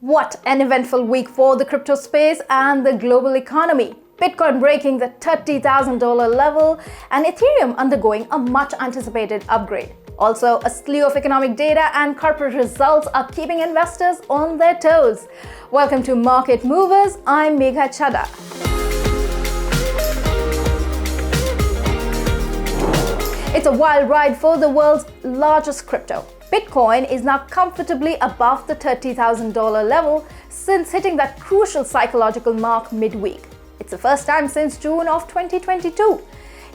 What an eventful week for the crypto space and the global economy. Bitcoin breaking the $30,000 level and Ethereum undergoing a much anticipated upgrade. Also, a slew of economic data and corporate results are keeping investors on their toes. Welcome to Market Movers. I'm Meghah Chaddah. It's a wild ride for the world's largest crypto. Bitcoin is now comfortably above the $30,000 level since hitting that crucial psychological mark midweek. It's the first time since June of 2022.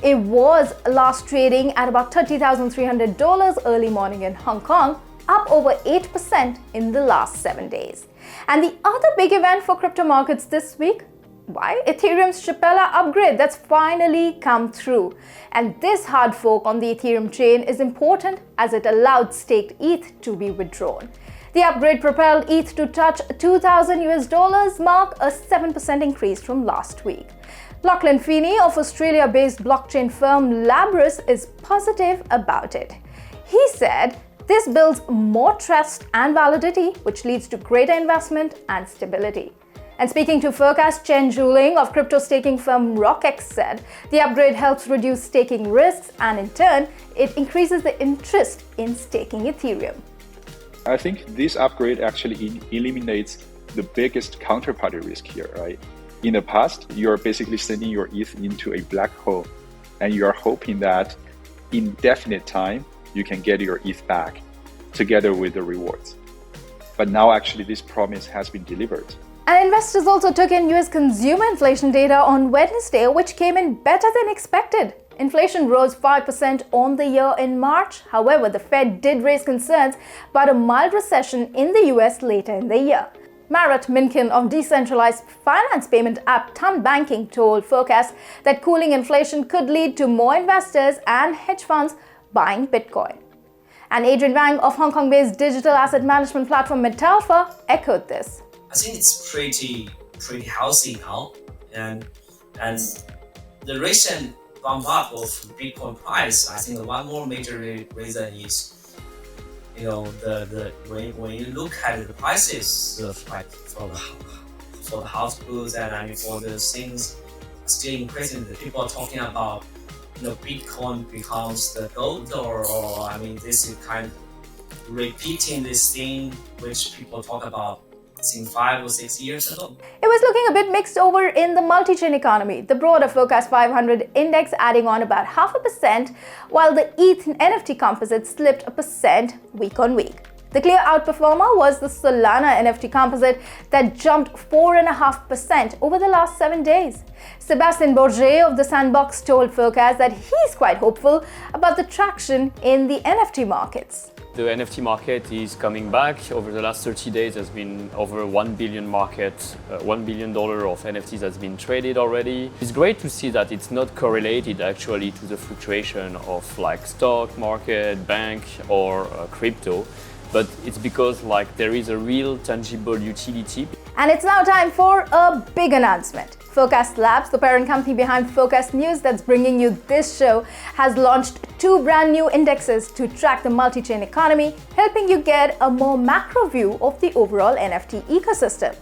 It was last trading at about $30,300 early morning in Hong Kong, up over 8% in the last 7 days. And the other big event for crypto markets this week? Why? Ethereum's Shapella upgrade that's finally come through. And this hard fork on the Ethereum chain is important as it allowed staked ETH to be withdrawn. The upgrade propelled ETH to touch $2,000 mark, a 7% increase from last week. Lachlan Feeney of Australia-based blockchain firm Labris is positive about it. He said, "This builds more trust and validity, which leads to greater investment and stability." And speaking to Forkast, Chen Zhuling of crypto staking firm RockX said, the upgrade helps reduce staking risks and in turn, it increases the interest in staking Ethereum. I think this upgrade actually eliminates the biggest counterparty risk here, right? In the past, you're basically sending your ETH into a black hole and you're hoping that in indefinite time, you can get your ETH back together with the rewards. But now actually this promise has been delivered. And investors also took in US consumer inflation data on Wednesday, which came in better than expected. Inflation rose 5% on the year in March. However, the Fed did raise concerns about a mild recession in the US later in the year. Marat Minkin of decentralized finance payment app Ton Banking told Forkast that cooling inflation could lead to more investors and hedge funds buying Bitcoin. And Adrian Wang of Hong Kong-based digital asset management platform Metalpha echoed this. I think it's pretty healthy now, and the recent bump up of Bitcoin price. I think one more major reason is, when you look at the prices of for the house goods and for the things still increasing. The people are talking about Bitcoin becomes the gold, or this is kind of repeating this thing which people talk about. Since 5 or 6 years ago. It was looking a bit mixed over in the multi-chain economy. The broader Forkast 500 index adding on about 0.5%, while the ETH NFT composite slipped 1% week on week. The clear outperformer was the Solana NFT composite that jumped 4.5% over the last 7 days. Sebastian Bourget of the Sandbox told Forkast that he's quite hopeful about the traction in the NFT markets. The NFT market is coming back. Over the last 30 days, there's been over $1 billion $1 billion of NFTs has been traded already. It's great to see that it's not correlated actually to the fluctuation of stock market, bank, or crypto, but it's because there is a real tangible utility. And it's now time for a big announcement. Forkast Labs, the parent company behind Forkast.News that's bringing you this show, has launched 2 brand new indexes to track the multi-chain economy, helping you get a more macro view of the overall NFT ecosystem.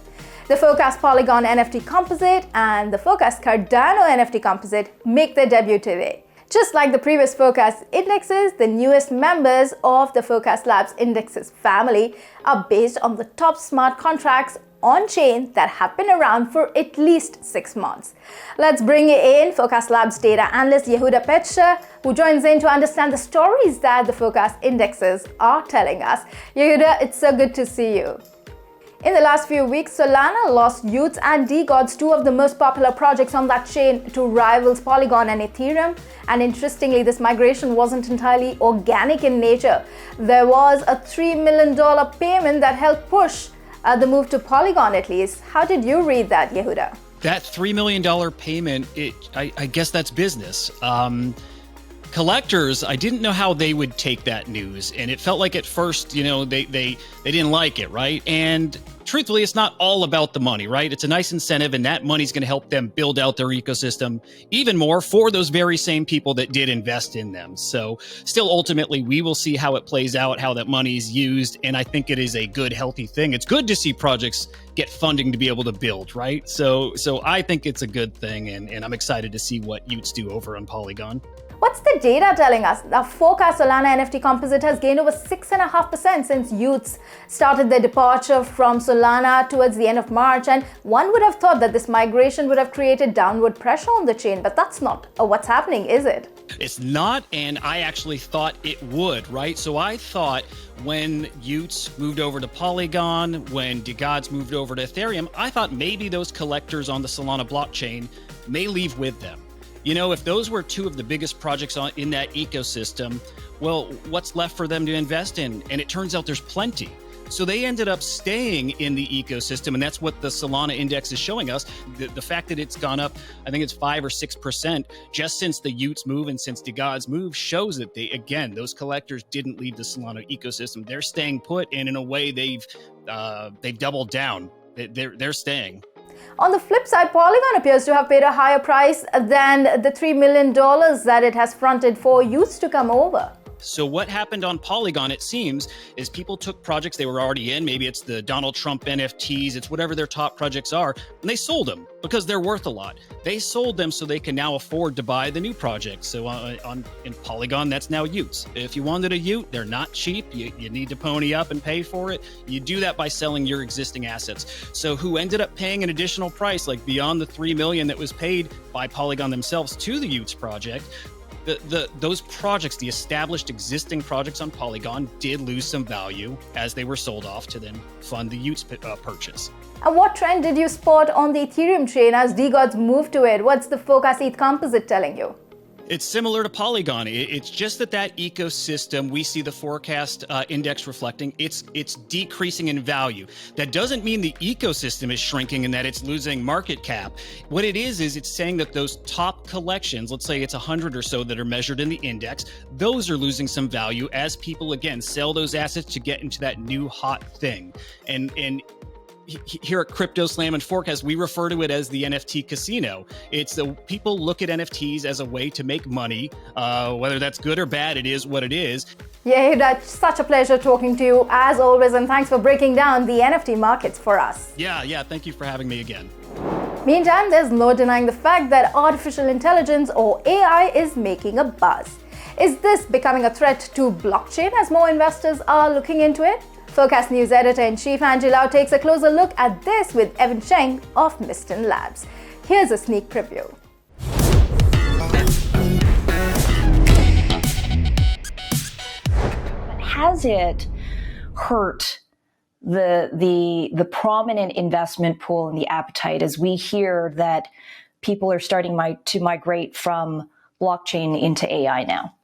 The Forkast Polygon NFT Composite and the Forkast Cardano NFT Composite make their debut today. Just like the previous Forkast indexes, the newest members of the Forkast Labs indexes family are based on the top smart contracts on-chain that have been around for at least 6 months. Let's bring in Forkast Labs data analyst Yehuda Petscher, who joins in to understand the stories that the Forkast indexes are telling us. Yehuda, it's so good to see you. In the last few weeks, Solana lost Utes and DeGods, 2 of the most popular projects on that chain, to rivals Polygon and Ethereum. And interestingly, this migration wasn't entirely organic in nature. There was a $3 million payment that helped push the move to Polygon, at least. How did you read that, Yehuda? That $3 million payment, I guess that's business. collectors, I didn't know how they would take that news. And it felt like at first, they didn't like it, right? And truthfully, it's not all about the money, right? It's a nice incentive, and that money's going to help them build out their ecosystem even more for those very same people that did invest in them. So still, ultimately, we will see how it plays out, how that money is used. And I think it is a good, healthy thing. It's good to see projects get funding to be able to build, right? So I think it's a good thing, and I'm excited to see what Utes do over on Polygon. What's the data telling us? The Forkast Solana NFT composite has gained over 6.5% since Utes started their departure from Solana towards the end of March, and one would have thought that this migration would have created downward pressure on the chain, but that's not what's happening, is it? It's not, and I actually thought it would, right? So I thought when Utes moved over to Polygon, when DeGods moved over to Ethereum, I thought maybe those collectors on the Solana blockchain may leave with them. If those were two of the biggest projects in that ecosystem, well, what's left for them to invest in? And it turns out there's plenty. So they ended up staying in the ecosystem, and that's what the Solana index is showing us. The fact that it's gone up, I think it's 5 or 6% just since the Utes move and since DeGods move shows that those collectors didn't leave the Solana ecosystem. They're staying put, and in a way they've doubled down. They're staying. On the flip side, Polygon appears to have paid a higher price than the $3 million that it has fronted for Utes to come over. So what happened on Polygon, it seems, is people took projects they were already in. Maybe it's the Donald Trump NFTs, it's whatever their top projects are, and they sold them because they're worth a lot. They sold them so they can now afford to buy the new project. So in Polygon, that's now Utes. If you wanted a Ute, they're not cheap. You need to pony up and pay for it. You do that by selling your existing assets. So who ended up paying an additional price, like beyond the $3 million that was paid by Polygon themselves to the Utes project, those projects, the established existing projects on Polygon, did lose some value as they were sold off to then fund the Utes purchase. And what trend did you spot on the Ethereum chain as DeGods moved to it? What's the Forkast ETH composite telling you? It's similar to Polygon. It's just that ecosystem, we see the Forkast index reflecting, it's decreasing in value. That doesn't mean the ecosystem is shrinking and that it's losing market cap. What it is it's saying that those top collections, let's say it's 100 or so that are measured in the index, those are losing some value as people, again, sell those assets to get into that new hot thing. And here at Crypto Slam and Forkast, we refer to it as the NFT casino. It's the people look at NFTs as a way to make money, whether that's good or bad, it is what it is. Yeah, that's such a pleasure talking to you as always, and thanks for breaking down the NFT markets for us. Yeah, thank you for having me again. Meantime, there's no denying the fact that artificial intelligence or AI is making a buzz. Is this becoming a threat to blockchain as more investors are looking into it? Forkast.News editor-in-chief Angie Lau takes a closer look at this with Evan Cheng of Miston Labs. Here's a sneak preview. Has it hurt the prominent investment pool and the appetite as we hear that people are starting to migrate from blockchain into AI now?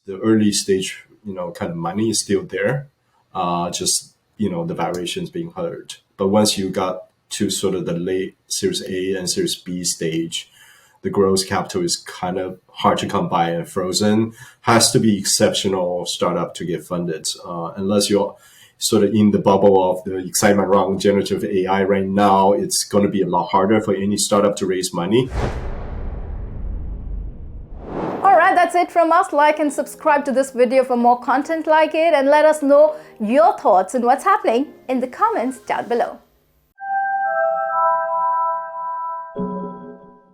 The early stage, kind of money is still there. The valuations being heard. But once you got to sort of the late Series A and Series B stage, the growth capital is kind of hard to come by and frozen. Has to be exceptional startup to get funded. Unless you're sort of in the bubble of the excitement around generative AI right now, it's going to be a lot harder for any startup to raise money. That's it from us. Like and subscribe to this video for more content like it, and let us know your thoughts and what's happening in the comments down below.